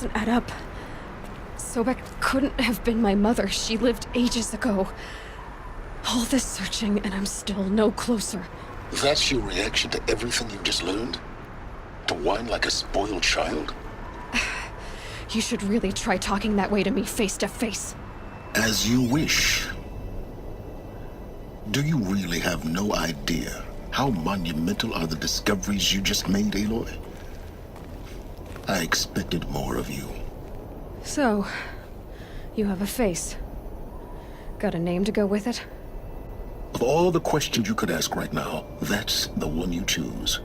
doesn't add up. Sobek couldn't have been my mother. She lived ages ago. All this searching, and I'm still no closer. That's your reaction to everything you've just learned? To whine like a spoiled child? You should really try talking that way to me face to face. As you wish. Do you really have no idea how monumental are the discoveries you just made, Aloy? I expected more of you. So, you have a face. Got a name to go with it? Of all the questions you could ask right now, that's the one you choose.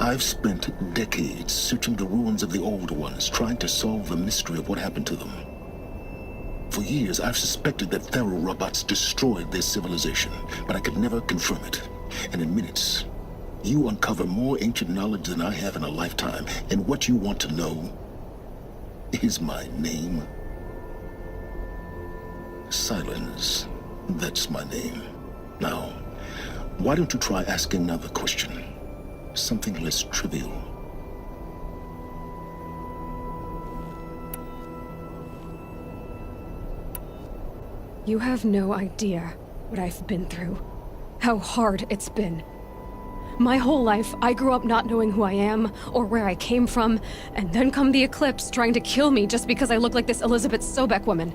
I've spent decades searching the ruins of the old ones, trying to solve the mystery of what happened to them. For years, I've suspected that Pharaoh robots destroyed their civilization, but I could never confirm it. And in minutes, you uncover more ancient knowledge than I have in a lifetime, and what you want to know is my name. Silence. That's my name. Now, why don't you try asking another question? Something less trivial. You have no idea what I've been through. How hard it's been. My whole life, I grew up not knowing who I am, or where I came from, and then come the Eclipse trying to kill me just because I look like this Elizabeth Sobek woman.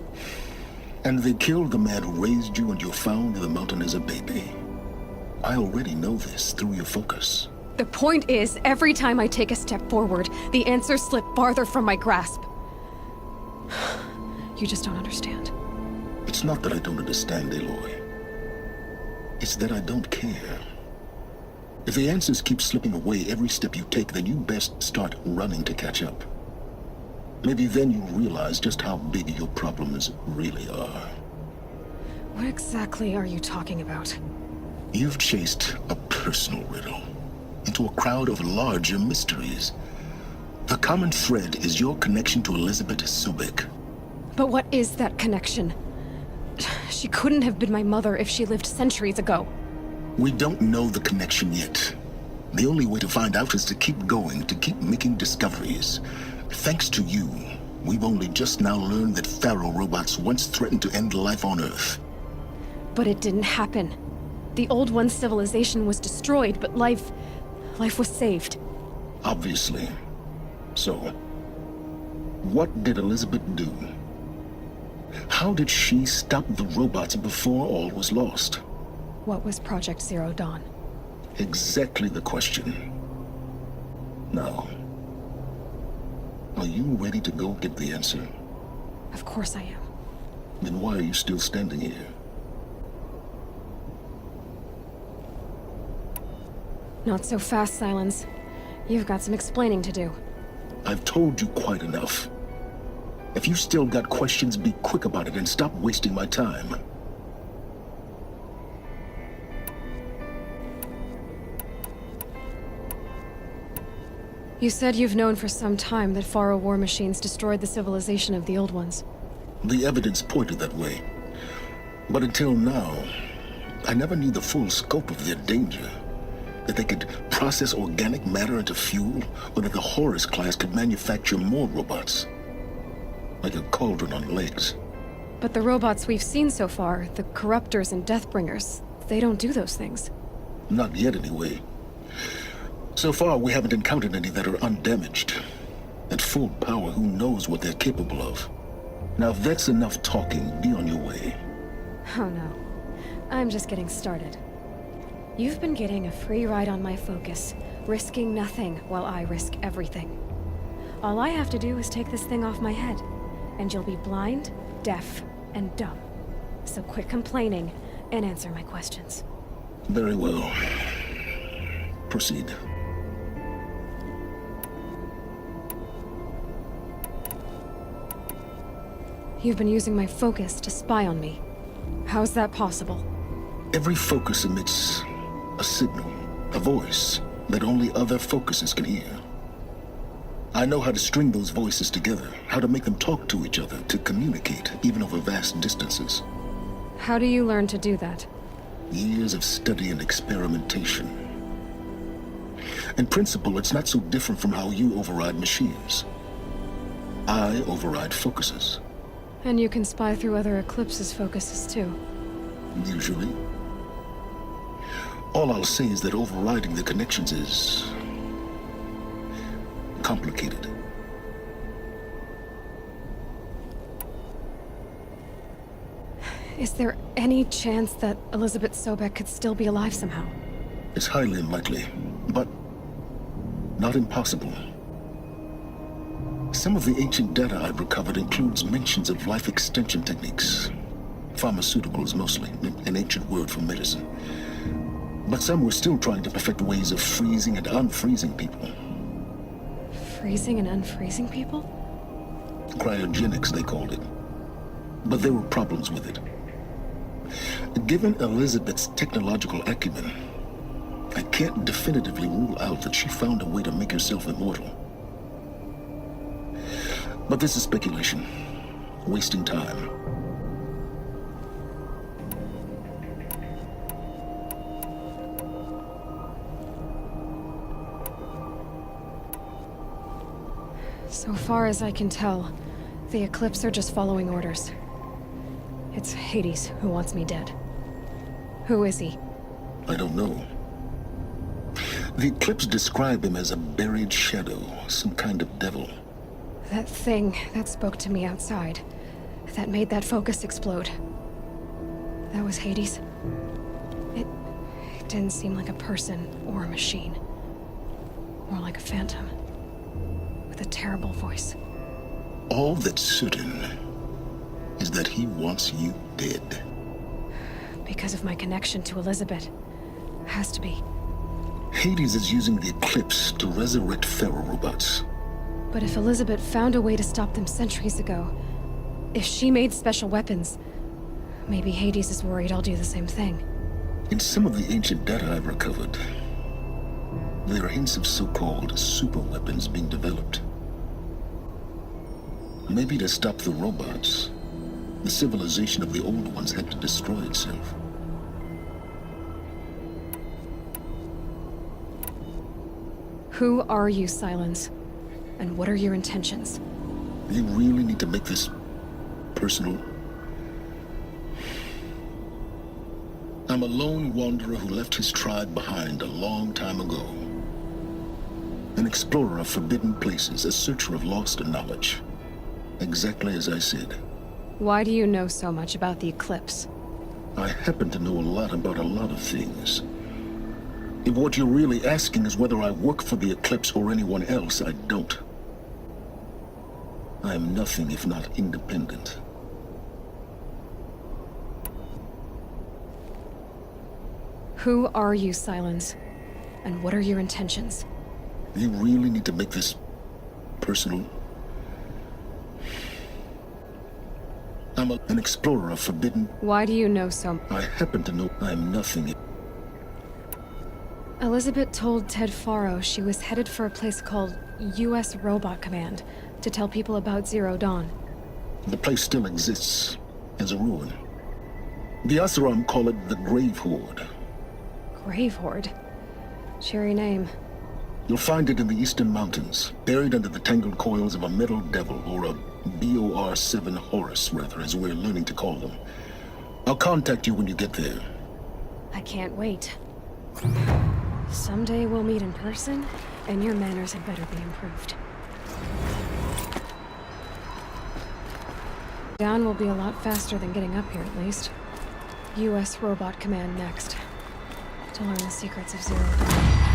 And they killed the man who raised you and you found in the mountain as a baby. I already know this through your focus. The point is, every time I take a step forward, the answers slip farther from my grasp. You just don't understand. It's not that I don't understand, Aloy. It's that I don't care. If the answers keep slipping away every step you take, then you best start running to catch up. Maybe then you'll realize just how big your problems really are. What exactly are you talking about? You've chased a personal riddle into a crowd of larger mysteries. The common thread is your connection to Elizabeth Sobek. But what is that connection? She couldn't have been my mother if she lived centuries ago. We don't know the connection yet. The only way to find out is to keep going, to keep making discoveries. Thanks to you, we've only just now learned that Pharaoh robots once threatened to end life on Earth. But it didn't happen. The Old One's civilization was destroyed, but life was saved. Obviously. So, what did Elizabeth do? How did she stop the robots before all was lost? What was Project Zero Dawn? Exactly the question. Now, are you ready to go get the answer? Of course I am. Then why are you still standing here? Not so fast, Silence. You've got some explaining to do. I've told you quite enough. If you still got questions, be quick about it and stop wasting my time. You said you've known for some time that Pharaoh war machines destroyed the civilization of the Old Ones. The evidence pointed that way. But until now, I never knew the full scope of their danger. That they could process organic matter into fuel, or that the Horus class could manufacture more robots. Like a cauldron on legs. But the robots we've seen so far, the Corruptors and Deathbringers, they don't do those things. Not yet, anyway. So far, we haven't encountered any that are undamaged. At full power, who knows what they're capable of? Now, if that's enough talking, be on your way. Oh no. I'm just getting started. You've been getting a free ride on my focus, risking nothing while I risk everything. All I have to do is take this thing off my head, and you'll be blind, deaf, and dumb. So quit complaining and answer my questions. Very well. Proceed. You've been using my focus to spy on me. How's that possible? Every focus emits a signal, a voice that only other focuses can hear. I know how to string those voices together, how to make them talk to each other, to communicate, even over vast distances. How do you learn to do that? Years of study and experimentation. In principle, it's not so different from how you override machines. I override focuses. And you can spy through other Eclipse's focuses too. Usually. All I'll say is that overriding the connections is complicated. Is there any chance that Elizabeth Sobek could still be alive somehow? It's highly unlikely, but not impossible. Some of the ancient data I've recovered includes mentions of life extension techniques. Pharmaceuticals mostly, an ancient word for medicine. But some were still trying to perfect ways of freezing and unfreezing people. Freezing and unfreezing people? Cryogenics, they called it. But there were problems with it. Given Elizabeth's technological acumen, I can't definitively rule out that she found a way to make herself immortal. But this is speculation, wasting time. So far as I can tell, the Eclipse are just following orders. It's Hades who wants me dead. Who is he? I don't know. The Eclipse describe him as a buried shadow, some kind of devil. That thing that spoke to me outside, that made that focus explode. That was Hades? It didn't seem like a person or a machine. More like a phantom. With a terrible voice. All that's certain is that he wants you dead. Because of my connection to Elizabeth. Has to be. Hades is using the Eclipse to resurrect ferrorobots. But if Elizabeth found a way to stop them centuries ago, if she made special weapons, maybe Hades is worried I'll do the same thing. In some of the ancient data I've recovered, there are hints of so-called super weapons being developed. Maybe to stop the robots, the civilization of the old ones had to destroy itself. Who are you, Silence? And what are your intentions? You really need to make this personal? I'm a lone wanderer who left his tribe behind a long time ago. An explorer of forbidden places, a searcher of lost knowledge. Exactly as I said. Why do you know so much about the Eclipse? I happen to know a lot about a lot of things. If what you're really asking is whether I work for the Eclipse or anyone else, I don't. I am nothing if not independent. Who are you, Silence? And what are your intentions? You really need to make this personal? I'm an explorer of forbidden... Why do you know so much? I happen to know I am nothing. Elizabeth told Ted Faro she was headed for a place called U.S. Robot Command to tell people about Zero Dawn. The place still exists as a ruin. The Asaram call it the Grave Horde. Grave Horde? Cheery name. You'll find it in the Eastern Mountains, buried under the tangled coils of a metal devil, or a BOR-7 Horus, rather, as we're learning to call them. I'll contact you when you get there. I can't wait. Someday we'll meet in person, and your manners had better be improved. Down will be a lot faster than getting up here, at least. U.S. Robot Command next. To learn the secrets of Zero Dawn.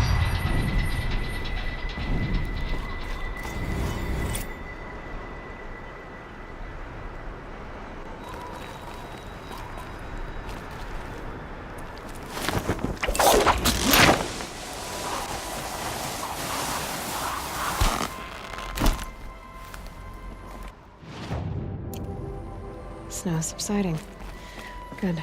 Snow subsiding. Good.